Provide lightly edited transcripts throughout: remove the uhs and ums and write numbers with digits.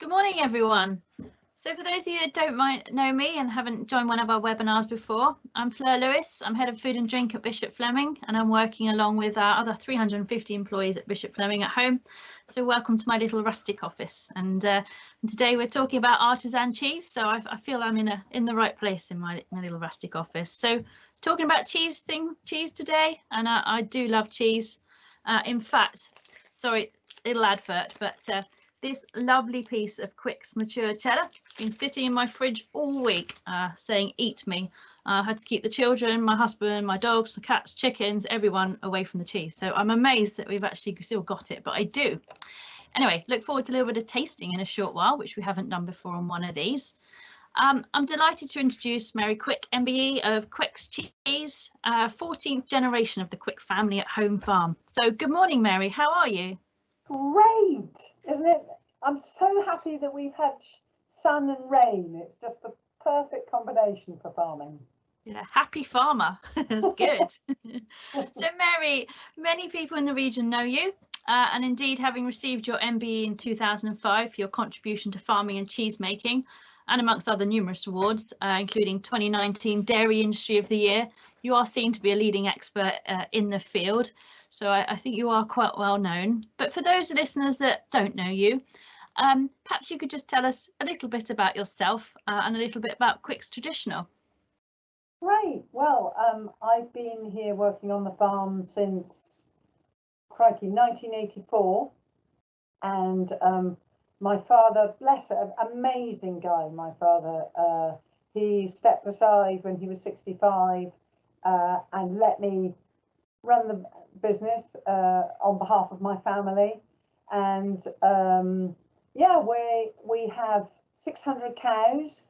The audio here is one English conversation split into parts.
Good morning, everyone. So for those of you that don't know me and haven't joined one of our webinars before, I'm Fleur Lewis. I'm Head of Food and Drink at Bishop Fleming, and I'm working along with our other 350 employees at Bishop Fleming at home. So welcome to my little rustic office. And today we're talking about artisan cheese. So I feel I'm in the right place in my little rustic office. So talking about cheese today, and I do love cheese. In fact, sorry, little advert, but this lovely piece of Quicke's mature cheddar. It's been sitting in my fridge all week saying, eat me. I had to keep the children, my husband, my dogs, the cats, chickens, everyone away from the cheese. So I'm amazed that we've actually still got it, but I do. Anyway, look forward to a little bit of tasting in a short while, which we haven't done before on one of these. I'm delighted to introduce Mary Quicke, MBE of Quicke's Cheese, 14th generation of the Quicke family at home farm. So good morning, Mary. How are you? Great, isn't it? I'm so happy that we've had sun and rain. It's just the perfect combination for farming. Yeah, happy farmer. That's good. So Mary, many people in the region know you, and indeed having received your MBE in 2005 for your contribution to farming and cheese making, and amongst other numerous awards, including 2019 Dairy Industry of the Year, you are seen to be a leading expert in the field. So I think you are quite well known. But for those listeners that don't know you, perhaps you could just tell us a little bit about yourself and a little bit about Quicke's Traditional. Right. Well, I've been here working on the farm since, crikey, 1984. And my father, bless him, amazing guy, my father, he stepped aside when he was 65 and let me run the business on behalf of my family. And yeah, we have 600 cows.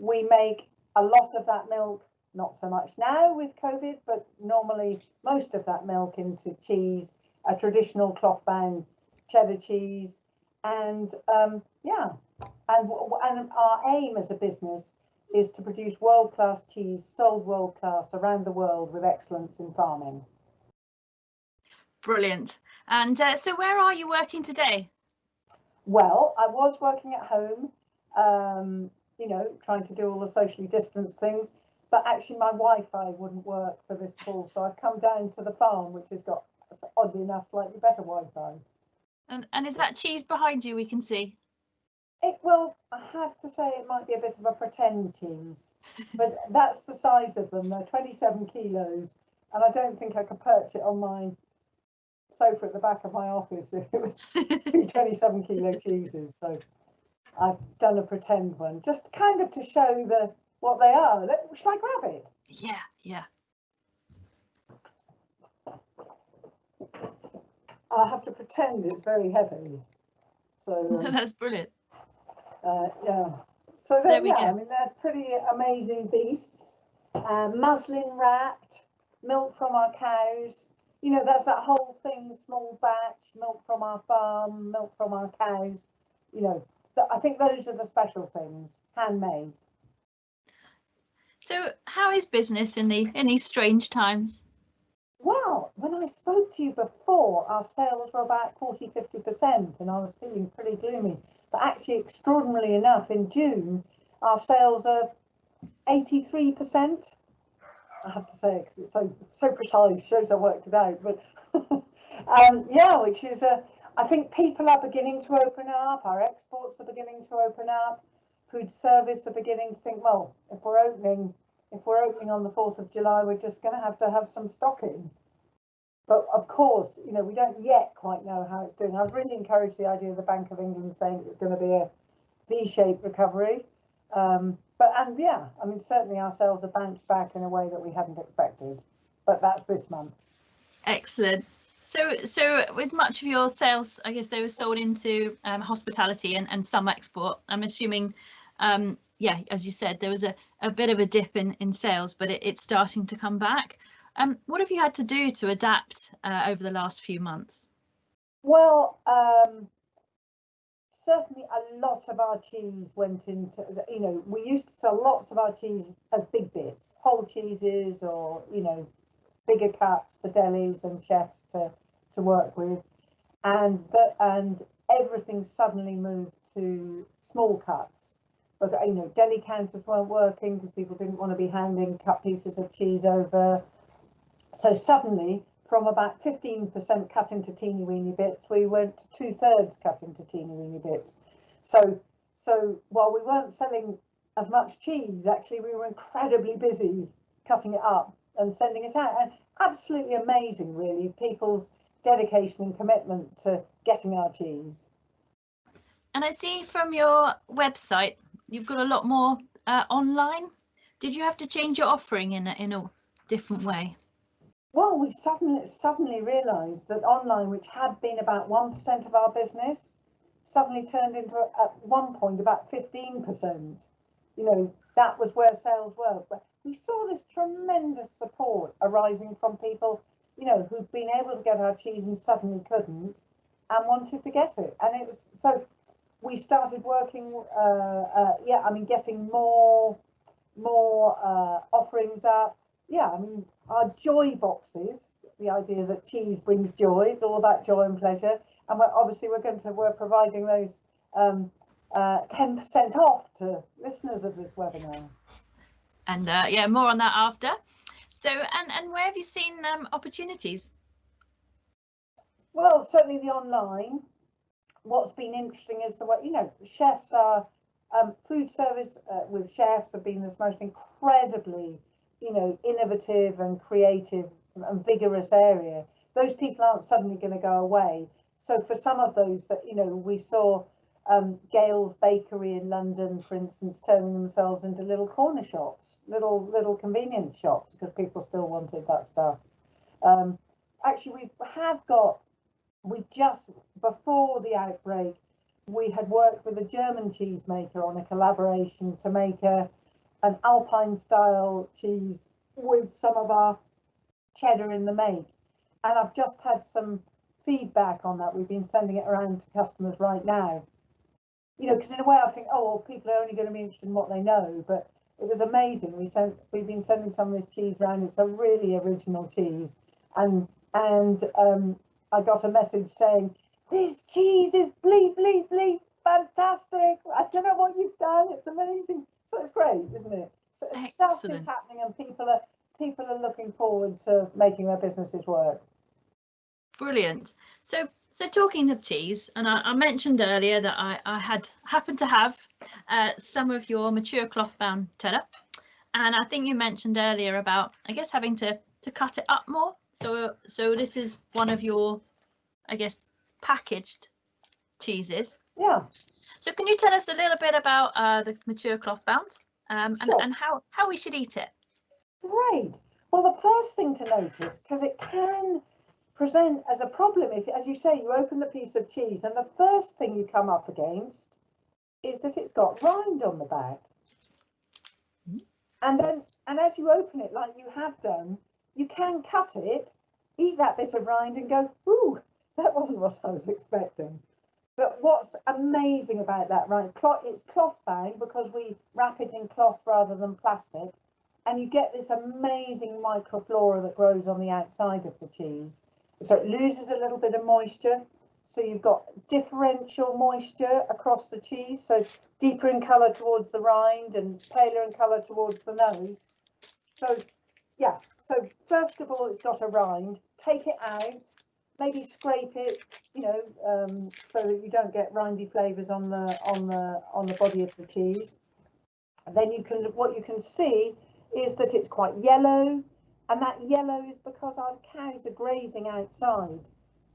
We make a lot of that milk, not so much now with COVID, but normally most of that milk into cheese, a traditional cloth bound cheddar cheese. And yeah, and our aim as a business is to produce world-class cheese, sold world-class around the world with excellence in farming. Brilliant. And so where are you working today? Well, I was working at home, you know, trying to do all the socially distanced things, but actually my Wi-Fi wouldn't work for this call, so I've come down to the farm, which has got, oddly enough, slightly better Wi-Fi. And is that cheese behind you we can see? Well, I have to say it might be a bit of a pretend cheese, but that's the size of them. They're 27 kilos, and I don't think I could perch it on my sofa at the back of my office if it was two 27 kilo cheeses. So I've done a pretend one, just kind of to show what they are. Shall I grab it? Yeah. I have to pretend it's very heavy. So that's brilliant. Yeah. So there we go. I mean, they're pretty amazing beasts. Muslin wrapped, milk from our cows. You know, that's that whole thing, small batch, milk from our farm, milk from our cows. You know, I think those are the special things, handmade. So how is business in these strange times? Well, when I spoke to you before, our sales were about 40–50%, and I was feeling pretty gloomy. But actually, extraordinarily enough, in June, our sales are 83%. I have to say, because it's so precise, shows I worked it out. But yeah, which is I think people are beginning to open up. Our exports are beginning to open up. Food service are beginning to think, well, if we're opening on the 4th of July, we're just going to have some stocking. But of course, you know, we don't yet quite know how it's doing. I was really encouraged the idea of the Bank of England saying it was going to be a V-shaped recovery. Yeah, I mean, certainly our sales have bounced back in a way that we hadn't expected. But that's this month. Excellent. So with much of your sales, I guess they were sold into hospitality and some export. I'm assuming, yeah, as you said, there was a bit of a dip in sales, but it's starting to come back. What have you had to do to adapt over the last few months? Well, certainly a lot of our cheese went into, you know, we used to sell lots of our cheese as big bits, whole cheeses, or, you know, bigger cuts for delis and chefs to work with. And everything suddenly moved to small cuts. But you know, deli counters weren't working because people didn't want to be handing cut pieces of cheese over. So suddenly, from about 15% cut into teeny weeny bits, we went to 2/3 cut into teeny weeny bits. So while we weren't selling as much cheese, actually we were incredibly busy cutting it up and sending it out. And absolutely amazing, really, people's dedication and commitment to getting our cheese. And I see from your website, you've got a lot more online. Did you have to change your offering in a different way? Well, we suddenly realised that online, which had been about 1% of our business, suddenly turned into at one point about 15%. You know, that was where sales were. But we saw this tremendous support arising from people, you know, who'd been able to get our cheese and suddenly couldn't and wanted to get it. And it was so we started working, getting more offerings up. Yeah, I mean, our joy boxes, the idea that cheese brings joy, it's all about joy and pleasure. And we're providing those 10% off to listeners of this webinar. And yeah, more on that after. So, and where have you seen opportunities? Well, certainly the online. What's been interesting is the way, you know, chefs are, food service with chefs have been this most incredibly, you know, innovative and creative and vigorous area. Those people aren't suddenly going to go away. So for some of those that, you know, we saw Gail's Bakery in London, for instance, turning themselves into little corner shops, little convenience shops, because people still wanted that stuff. Actually, we just, before the outbreak, we had worked with a German cheesemaker on a collaboration to make an Alpine style cheese with some of our cheddar in the make. And I've just had some feedback on that. We've been sending it around to customers right now. You know, because in a way I think, oh, well, people are only going to be interested in what they know, but it was amazing. We've been sending some of this cheese around. It's a really original cheese. And I got a message saying, this cheese is bleep, bleep, bleep, fantastic. I don't know what you've done. It's amazing. So it's great, isn't it? So stuff is happening and people are looking forward to making their businesses work. Brilliant. So talking of cheese, and I mentioned earlier that I had happened to have some of your mature cloth bound cheddar. And I think you mentioned earlier about, I guess, having to cut it up more. So this is one of your, I guess, packaged cheeses. Yeah. So can you tell us a little bit about the mature cloth bound Sure. and how we should eat it? Great. Well, the first thing to notice, because it can present as a problem if, as you say, you open the piece of cheese and the first thing you come up against is that it's got rind on the back. And as you open it, like you have done, you can cut it, eat that bit of rind and go, ooh, that wasn't what I was expecting. But what's amazing about that rind, it's cloth bound because we wrap it in cloth rather than plastic. And you get this amazing microflora that grows on the outside of the cheese. So it loses a little bit of moisture. So you've got differential moisture across the cheese. So deeper in colour towards the rind and paler in colour towards the nose. So yeah, so first of all, it's got a rind. Take it out, maybe scrape it, you know, so that you don't get rindy flavours on the body of the cheese. And then what you can see is that it's quite yellow, and that yellow is because our cows are grazing outside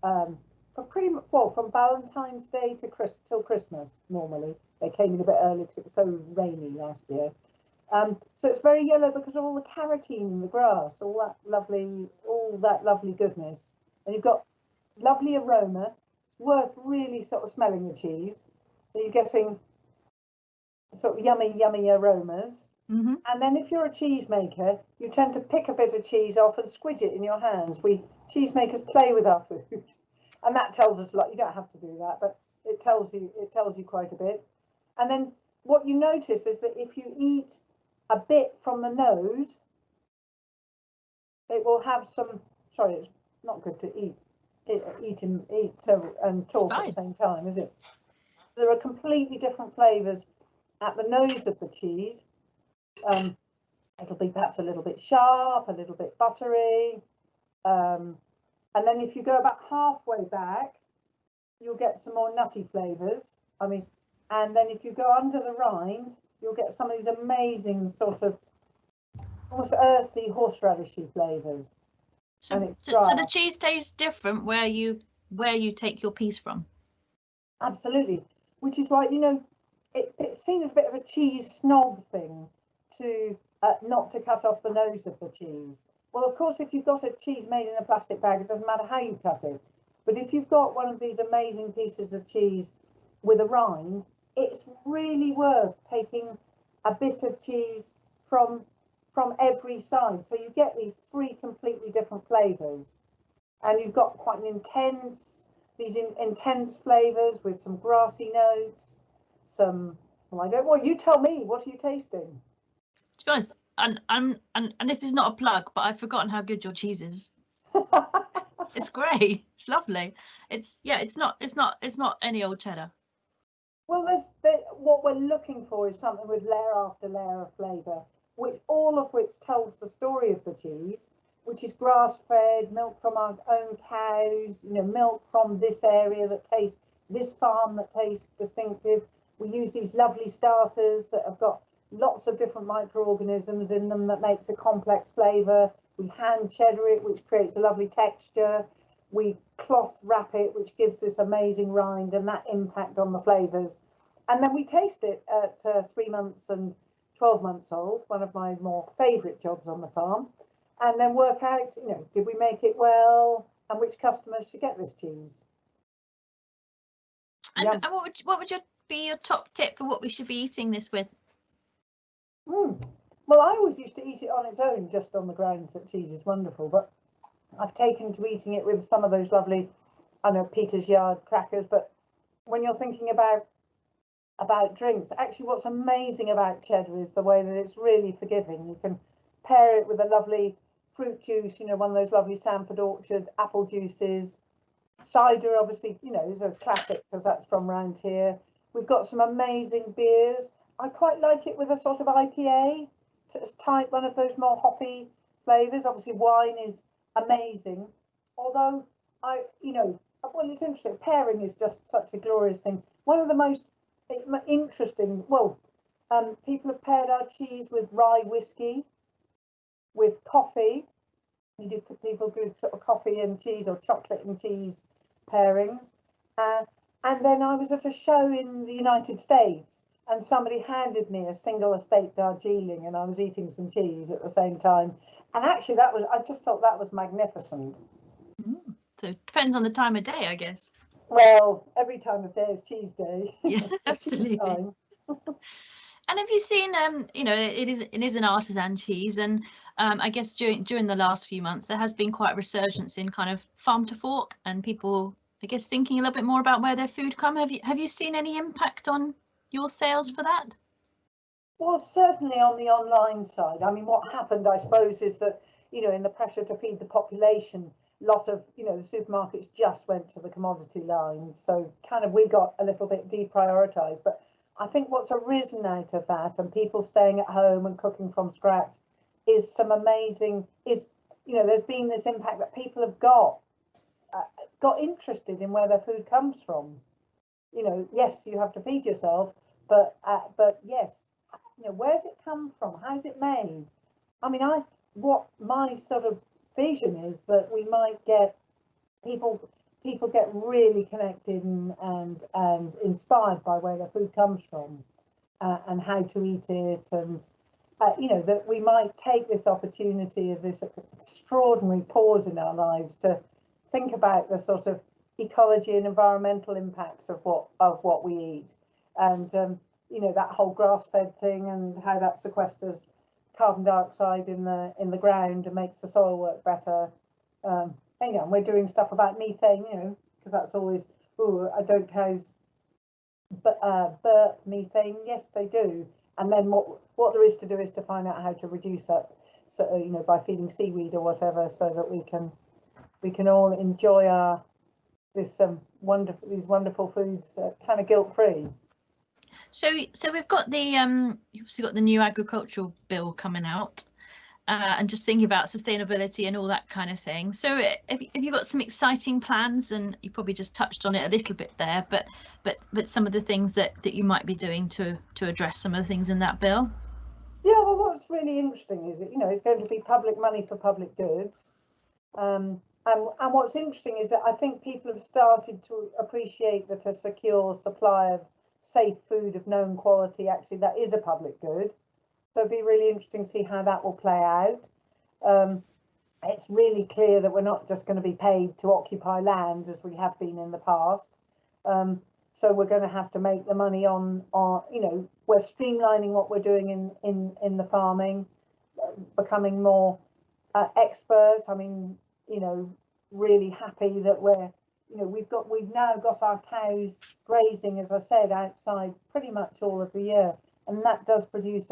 from Valentine's Day till Christmas. Normally they came in a bit early because it was so rainy last year. So it's very yellow because of all the carotene in the grass, all that lovely goodness. And you've got lovely aroma. It's worth really sort of smelling the cheese. So you're getting sort of yummy aromas. Mm-hmm. And then if you're a cheesemaker, you tend to pick a bit of cheese off and squidge it in your hands. Cheesemakers play with our food, and that tells us a lot. You don't have to do that, but it tells you quite a bit. And then what you notice is that if you eat a bit from the nose, it will have some. Sorry, it's not good to eat eat and talk at the same time, is it? There are completely different flavours at the nose of the cheese. It'll be perhaps a little bit sharp, a little bit buttery, and then if you go about halfway back, you'll get some more nutty flavours. I mean, and then if you go under the rind, you'll get some of these amazing sort of almost earthy horseradishy flavours. So the cheese tastes different where you take your piece from. Absolutely, which is why, you know, it's seen as a bit of a cheese snob thing to not to cut off the nose of the cheese. Well, of course, if you've got a cheese made in a plastic bag, it doesn't matter how you cut it. But if you've got one of these amazing pieces of cheese with a rind, it's really worth taking a bit of cheese from every side. So you get these three completely different flavours, and you've got quite an intense flavours with some grassy notes. Well, you tell me, what are you tasting? To be honest, and this is not a plug, but I've forgotten how good your cheese is. It's great. It's lovely. It's not any old cheddar. Well, what we're looking for is something with layer after layer of flavour, all of which tells the story of the cheese, which is grass-fed, milk from our own cows, you know, milk from this area this farm that tastes distinctive. We use these lovely starters that have got lots of different microorganisms in them that makes a complex flavour. We hand cheddar it, which creates a lovely texture. We cloth wrap it, which gives this amazing rind and that impact on the flavours. And then we taste it at 3 months and 12 months old, one of my more favourite jobs on the farm, and then work out, you know, did we make it well and which customers should get this cheese. And what would be your top tip for what we should be eating this with? Well, I always used to eat it on its own, just on the grounds that cheese is wonderful, but I've taken to eating it with some of those lovely, I know, Peter's Yard crackers. But when you're thinking about drinks, actually what's amazing about cheddar is the way that it's really forgiving. You can pair it with a lovely fruit juice, you know, one of those lovely Sanford Orchard apple juices. Cider, obviously, you know, is a classic because that's from round here. We've got some amazing beers. I quite like it with a sort of IPA, type one of those more hoppy flavours. Obviously, wine is amazing. Although well, it's interesting. Pairing is just such a glorious thing. One of the most interesting. People have paired our cheese with rye whiskey, with coffee. People do sort of coffee and cheese or chocolate and cheese pairings. And then I was at a show in the United States, and somebody handed me a single estate Darjeeling, and I was eating some cheese at the same time. And actually, I just thought that was magnificent. So it depends on the time of day, I guess. Well, every time of day is cheese day. Yeah, absolutely. And have you seen, it is an artisan cheese, and I guess during the last few months there has been quite a resurgence in kind of farm to fork, and people, I guess, thinking a little bit more about where their food come. Have you seen any impact on your sales for that? Well, certainly on the online side. I mean, what happened, I suppose, is that, in the pressure to feed the population, lot of, the supermarkets just went to the commodity lines. So kind of we got a little bit deprioritized. But I think what's arisen out of that, and people staying at home and cooking from scratch, is there's been this impact that people have got interested in where their food comes from. Yes, you have to feed yourself, but yes, where's it come from? How's it made? I mean, what my sort of vision is that we might get people get really connected and inspired by where their food comes from, and how to eat it, and that we might take this opportunity of this extraordinary pause in our lives to think about the sort of ecology and environmental impacts of what we eat, and that whole grass-fed thing, and how that sequesters carbon dioxide in the ground and makes the soil work better. And we're doing stuff about methane, because that's always, don't cows burp methane? Yes, they do. And then what there is to do is to find out how to reduce that, so by feeding seaweed or whatever, so that we can all enjoy our these wonderful foods kind of guilt-free. So we've got the you've obviously got the new agricultural bill coming out, and just thinking about sustainability and all that kind of thing. So have you got some exciting plans? And you probably just touched on it a little bit there, but some of the things that you might be doing to address some of the things in that bill. Yeah, well, what's really interesting is that, you know, it's going to be public money for public goods. And what's interesting is that I think people have started to appreciate that a secure supply of safe food of known quality, actually, that is a public good. So it'd be really interesting to see how that will play out. It's really clear that we're not just going to be paid to occupy land as we have been in the past. So we're going to have to make the money on you know, we're streamlining what we're doing in the farming, becoming more expert. I mean, you know, really happy that we're, you know, we've now got our cows grazing, as I said, outside pretty much all of the year, and that does produce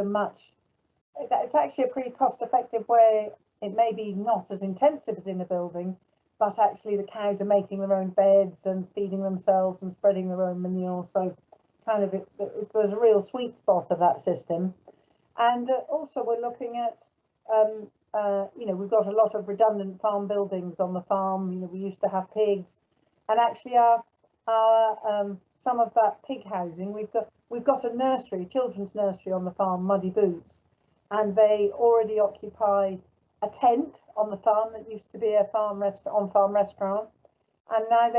it's actually a pretty cost-effective way. It may be not as intensive as in a building, but actually the cows are making their own beds and feeding themselves and spreading their own manure. So kind of there's a real sweet spot of that system. And also we're looking at, you know, we've got a lot of redundant farm buildings on the farm. You know, we used to have pigs, and actually some of that pig housing, we've got a nursery, children's nursery on the farm, Muddy Boots, and they already occupy a tent on the farm that used to be a on-farm restaurant, and now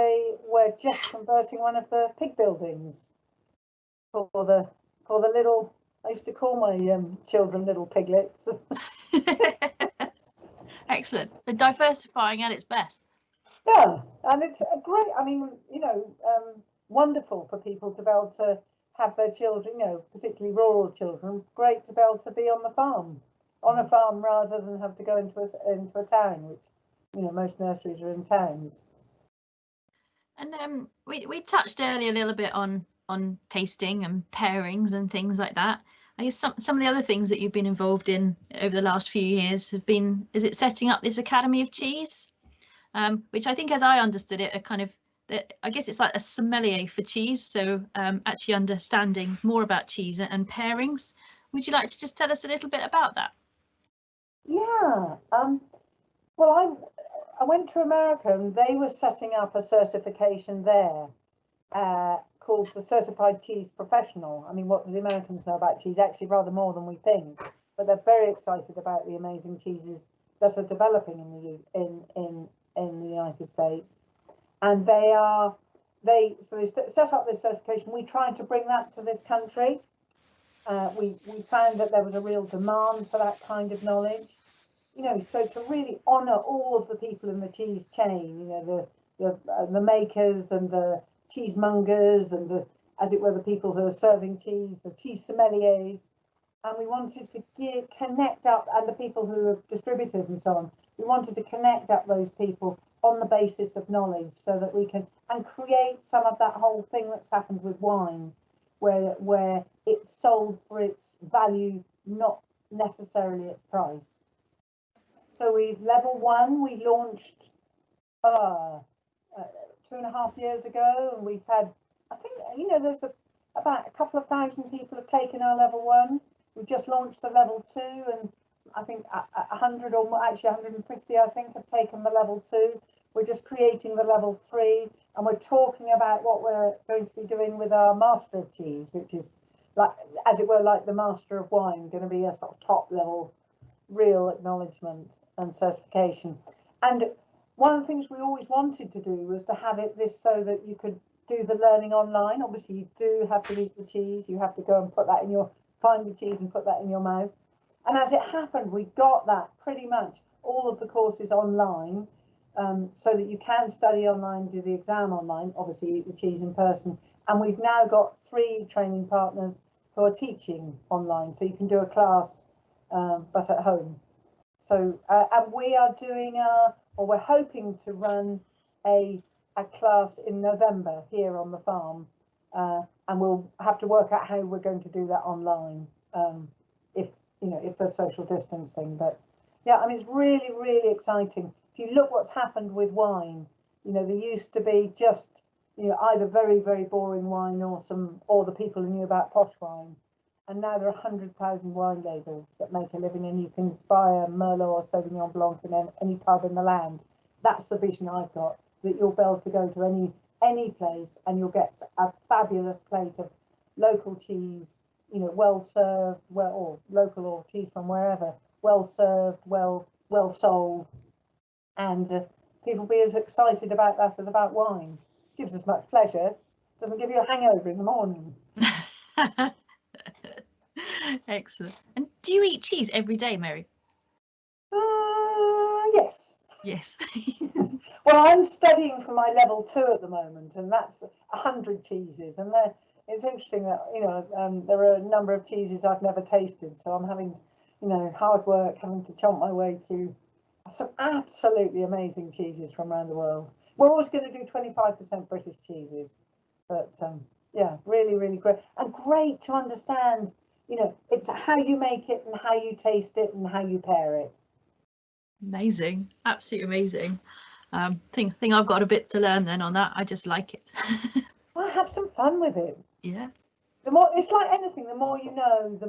we're just converting one of the pig buildings for the little. I used to call my children little piglets. Excellent. So diversifying at its best. Yeah, and it's a great. I mean, you know, wonderful for people to be able to have their children, you know, particularly rural children. Great to be able to be on a farm rather than have to go into a town, which, you know, most nurseries are in towns. And we touched earlier a little bit on tasting and pairings and things like that. I guess some of the other things that you've been involved in over the last few years have been, is it setting up this Academy of Cheese, which I think, as I understood it, I guess it's like a sommelier for cheese. So actually understanding more about cheese and pairings. Would you like to just tell us a little bit about that? Yeah. Well, I went to America and they were setting up a certification there called the Certified Cheese Professional. I mean, what do the Americans know about cheese? Actually, rather more than we think. But they're very excited about the amazing cheeses that are developing in the United States. And they set up this certification. We tried to bring that to this country. We found that there was a real demand for that kind of knowledge. You know, so to really honour all of the people in the cheese chain, you know, the makers and the cheesemongers and as it were, the people who are serving cheese, the cheese sommeliers, and we wanted to connect up, and the people who are distributors and so on. We wanted to connect up those people on the basis of knowledge, so that we can create some of that whole thing that's happened with wine, where it's sold for its value, not necessarily its price. So level 1 we launched 2.5 years ago, and we've had, I think, you know, there's about a couple of thousand people have taken our level 1. We just launched the level 2, and I think 100 or more, actually 150, I think, have taken the level 2. We're just creating the level 3, and we're talking about what we're going to be doing with our Master of Cheese, which is, like, as it were, like the Master of Wine, going to be a sort of top level real acknowledgement and certification. And one of the things we always wanted to do was to have this so that you could do the learning online. Obviously, you do have to eat the cheese. You have to go and find the cheese and put that in your mouth. And as it happened, we got that pretty much all of the courses online, so that you can study online, do the exam online, obviously eat the cheese in person. And we've now got 3 training partners who are teaching online, so you can do a class, but at home. So, and we are doing or we're hoping to run a class in November here on the farm, and we'll have to work out how we're going to do that online, if there's social distancing. But yeah, I mean, it's really, really exciting. If you look what's happened with wine, You know, there used to be just, you know, either very, very boring wine or the people who knew about posh wine. And now there are 100,000 wine labels that make a living, and you can buy a Merlot or Sauvignon Blanc in any pub in the land. That's the vision I've got, that you'll be able to go to any place and you'll get a fabulous plate of local cheese, you know, well served, or local or cheese from wherever, well served, well sold, and people be as excited about that as about wine. Gives as much pleasure, doesn't give you a hangover in the morning. Excellent. And do you eat cheese every day, Mary? Yes. Yes. Well, I'm studying for my level 2 at the moment, and that's 100 cheeses. And it's interesting that, you know, there are a number of cheeses I've never tasted, so I'm having, you know, hard work, having to chomp my way through some absolutely amazing cheeses from around the world. We're always going to do 25% British cheeses, but yeah, really, really great, and great to understand. You know, it's how you make it and how you taste it and how you pair it. Amazing, absolutely amazing. Think I've got a bit to learn then on that. I just like it. Well, have some fun with it. Yeah. The more, it's like anything, the more you know, the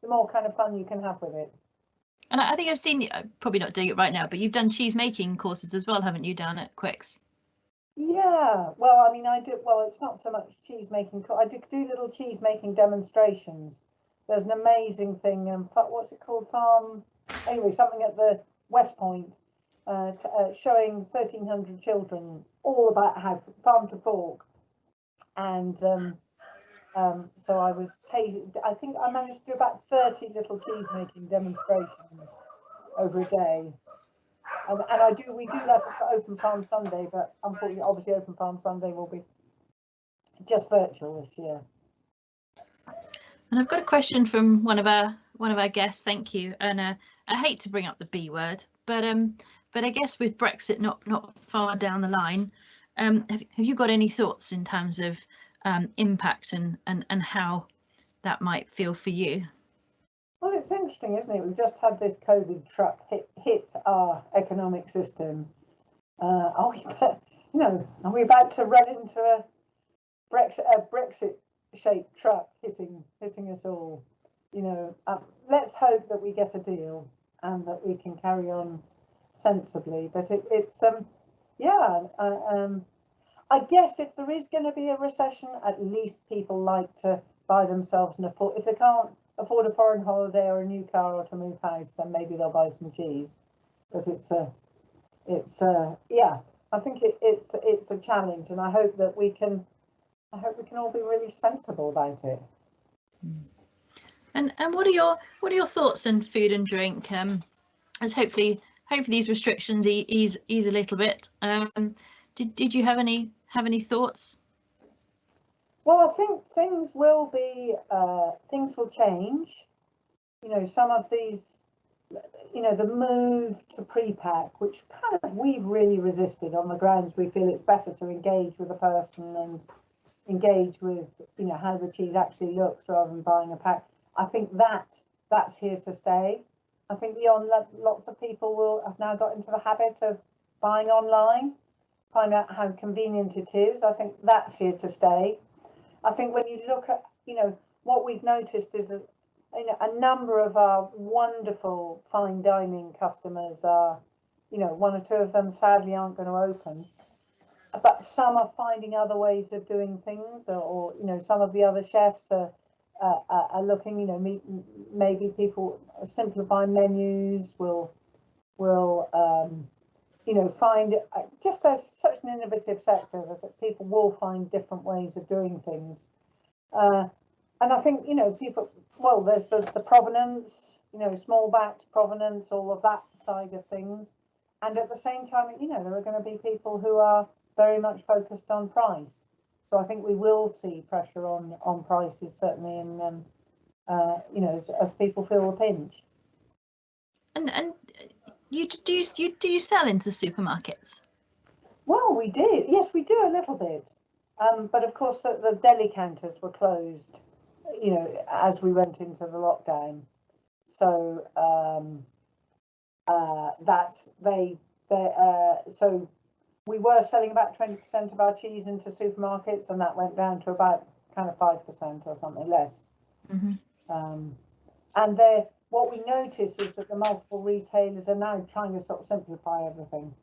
more kind of fun you can have with it. And I think I've seen you, probably not doing it right now, but you've done cheese making courses as well, haven't you, down at Quicke's? Yeah, well, I mean, I do. Well, it's not so much cheese making. I do little cheese making demonstrations. There's an amazing thing. What's it called? Farm. Anyway, something at the West Point, showing 1,300 children all about how farm to fork. And so I was I think I managed to do about 30 little cheese making demonstrations over a day. And we do lessons for Open Farm Sunday, but unfortunately, obviously, Open Farm Sunday will be just virtual this year. And I've got a question from one of our guests. Thank you. And I hate to bring up the B word, but I guess with Brexit not far down the line, have you got any thoughts in terms of impact and how that might feel for you? Well, it's interesting, isn't it? We've just had this COVID truck hit our economic system. Are we about to run into a Brexit-shaped truck hitting us all? You know, let's hope that we get a deal and that we can carry on sensibly. But I guess if there is going to be a recession, at least people like to buy themselves an afford. If they can't afford a foreign holiday or a new car or to move house, then maybe they'll buy some cheese. But I think it's a challenge, and I hope we can all be really sensible about it. And what are your thoughts on food and drink? As hopefully these restrictions ease a little bit. Did you have any thoughts? Well, I think things will change. You know, some of these, you know, the move to pre-pack, which kind of we've really resisted on the grounds we feel it's better to engage with a person and engage with, you know, how the cheese actually looks rather than buying a pack. I think that's here to stay. I think lots of people have now got into the habit of buying online, find out how convenient it is. I think that's here to stay. I think when you look at, you know, what we've noticed is that, you know, a number of our wonderful fine dining customers are, you know, one or two of them sadly aren't going to open, but some are finding other ways of doing things, or you know, some of the other chefs are looking, you know, maybe people simplify menus, will you know, find just there's such an innovative sector that people will find different ways of doing things. And I think, you know, there's the provenance, you know, small batch provenance, all of that side of things. And at the same time, you know, there are going to be people who are very much focused on price. So I think we will see pressure on prices, certainly, in, you know, as people feel the pinch. And do you sell into the supermarkets? Well, we did. Yes, we do a little bit. But of course, the deli counters were closed, you know, as we went into the lockdown. So so we were selling about 20% of our cheese into supermarkets, and that went down to about kind of 5% or something less. And what we notice is that the multiple retailers are now trying to sort of simplify everything,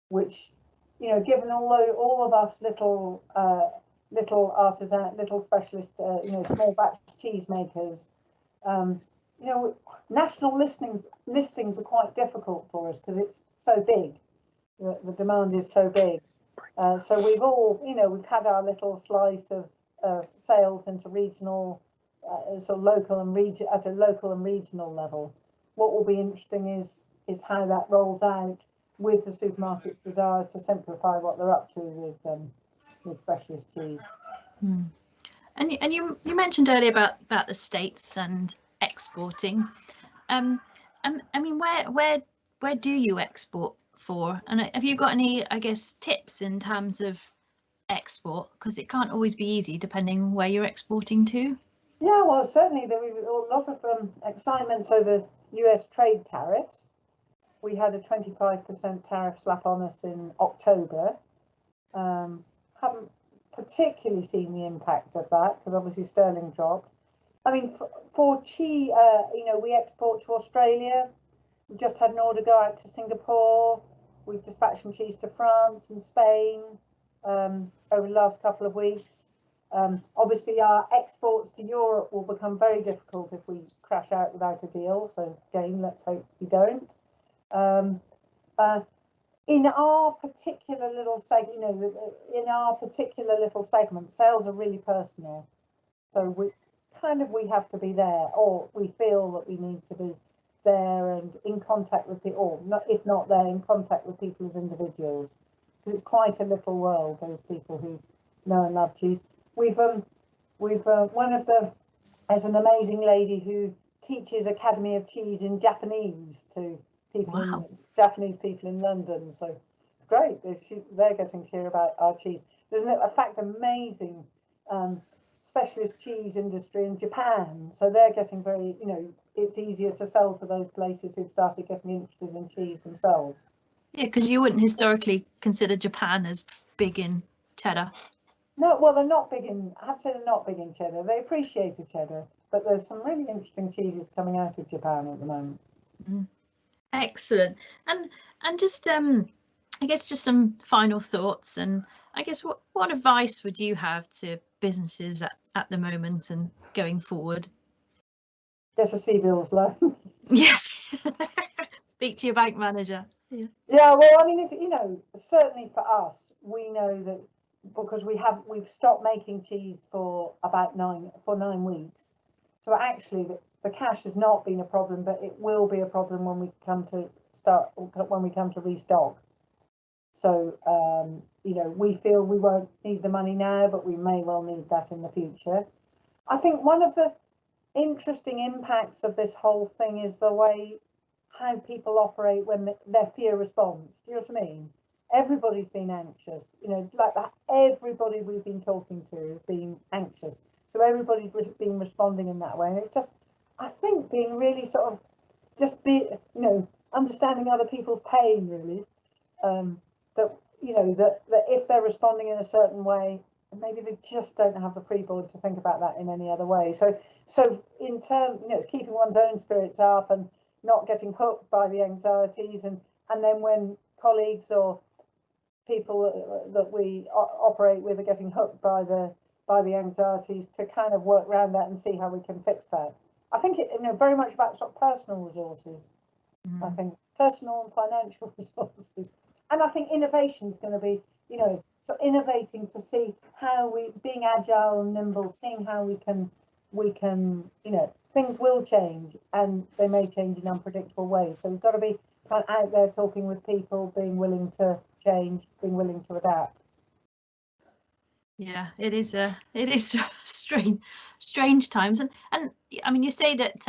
which, you know, given all of us little artisan, little specialist, you know, small batch cheesemakers, you know, national listings are quite difficult for us because it's so big. The demand is so big. So we've all, you know, we've had our little slice of sales into regional, sort of local and at a local and regional level. What will be interesting is how that rolls out with the supermarket's desire to simplify what they're up to with specialist cheese. And you mentioned earlier about the States and exporting. I mean, where do you export for? And have you got any, I guess, tips in terms of export? Because it can't always be easy depending where you're exporting to. Yeah, well, certainly there were a lot of excitement over US trade tariffs. We had a 25% tariff slap on us in October. Haven't particularly seen the impact of that because obviously sterling dropped. I mean, for cheese, you know, we export to Australia. We've just had an order go out to Singapore. We've dispatched some cheese to France and Spain over the last couple of weeks. Obviously, our exports to Europe will become very difficult if we crash out without a deal. So again, let's hope we don't. In our particular little segment, you know, in our particular little segment, sales are really personal. So we have to be there, or we feel that we need to be there and in contact with people, or if not there, in contact with people as individuals, because it's quite a little world. Those people who know and love cheese. There's an amazing lady who teaches Academy of Cheese in Japanese to people, Japanese people in London. So it's great. They're getting to hear about our cheese. There's in fact amazing specialist cheese industry in Japan. So they're getting very, you know, it's easier to sell to those places who've started getting interested in cheese themselves. Yeah, because you wouldn't historically consider Japan as big in cheddar. No, well, they're not big in, I have to say they're not big in cheddar. They appreciated cheddar, but there's some really interesting cheeses coming out of Japan at the moment. Excellent. And just I guess just some final thoughts, and I guess what advice would you have to businesses at the moment and going forward? Guess a CBILS loan. Yeah. Speak to your bank manager. Yeah. Yeah, well, I mean, it's, you know, certainly for us, we know that because we've stopped making cheese for about 9 weeks. So actually the cash has not been a problem, but it will be a problem when we come to restock. So, you know, we feel we won't need the money now, but we may well need that in the future. I think one of the interesting impacts of this whole thing is the way how people operate when their fear response. Do you know what I mean? Everybody's been anxious, you know, like that. Everybody we've been talking to has been anxious. So everybody's been responding in that way. And it's just, I think, being really sort of just you know, understanding other people's pain, really. That, you know, that if they're responding in a certain way, maybe they just don't have the freeboard to think about that in any other way. So in terms, you know, it's keeping one's own spirits up and not getting hooked by the anxieties, and then when colleagues or people that we operate with are getting hooked by the anxieties, to kind of work around that and see how we can fix that. I think it, you know, very much about sort of personal resources. I think personal and financial resources, and I think innovation is going to be, you know, so innovating to see how being agile and nimble, seeing how we can, you know, things will change and they may change in unpredictable ways. So we've got to be kind of out there talking with people, being willing to change, being willing to adapt. Yeah, it is strange times, and I mean, you say that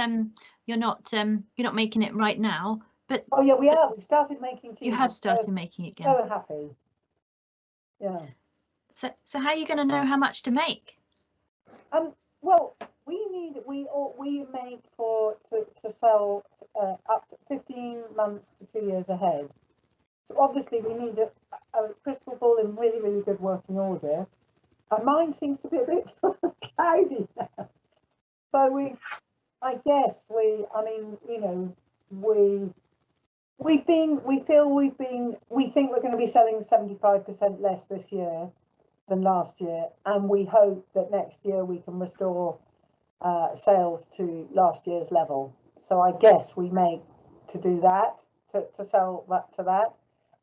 you're not making it right now, but oh yeah, we are. We've started making cheese. You have started making it again. So happy. Yeah. So how are you going to know how much to make? Well, we make to sell up to 15 months to 2 years ahead. So obviously we need a crystal ball in really, really good working order. And mine seems to be a bit cloudy now. So I mean, you know, we think we're going to be selling 75% less this year than last year, and we hope that next year we can restore sales to last year's level. So I guess we make to do that, to sell that to that.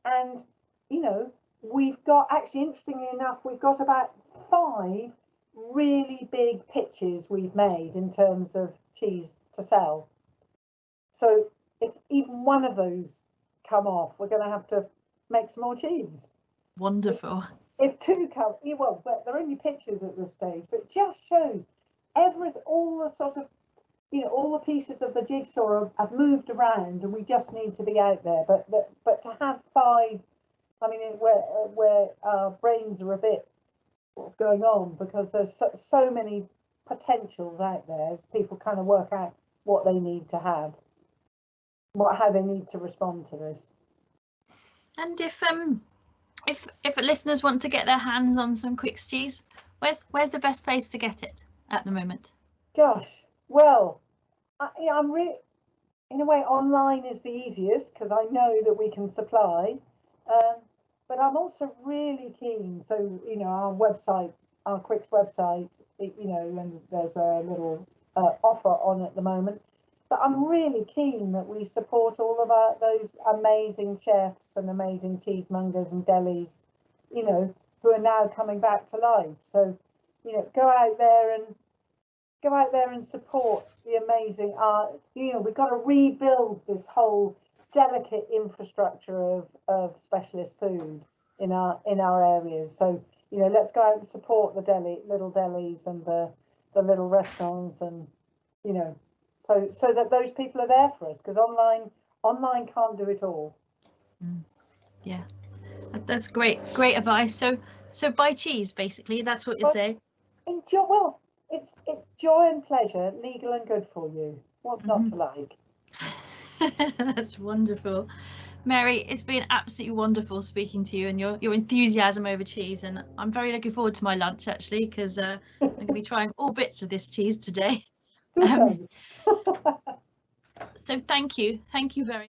And, you know, we've got, actually, interestingly enough, we've got about 5 really big pitches we've made in terms of cheese to sell. So if even one of those come off, we're going to have to make some more cheese. Wonderful. If 2 come, well, but they're only pictures at this stage, but it just shows all the sort of, you know, all the pieces of the jigsaw have moved around, and we just need to be out there. But to have 5, I mean, where our brains are a bit, what's going on, because there's so many potentials out there as people kind of work out what they need to have, how they need to respond to this. And if listeners want to get their hands on some Quicke's cheese, where's the best place to get it at the moment? Gosh, well, I'm really, in a way, online is the easiest because I know that we can supply. But I'm also really keen. So, you know, our website, our Quicke's website, you know, and there's a little offer on at the moment. But I'm really keen that we support all of those amazing chefs and amazing cheesemongers and delis, you know, who are now coming back to life. So, you know, go out there and support the amazing art. You know, we've got to rebuild this whole delicate infrastructure of specialist food in our areas. So, you know, let's go out and support the little delis and the little restaurants, and, you know, so that those people are there for us, because online can't do it all. Yeah, that's great advice. So buy cheese, basically. That's what you're saying. Enjoy. Well, it's joy and pleasure, legal and good for you. What's not to like? That's wonderful. Mary, it's been absolutely wonderful speaking to you, and your enthusiasm over cheese, and I'm very looking forward to my lunch, actually, because I'm going to be trying all bits of this cheese today. So thank you very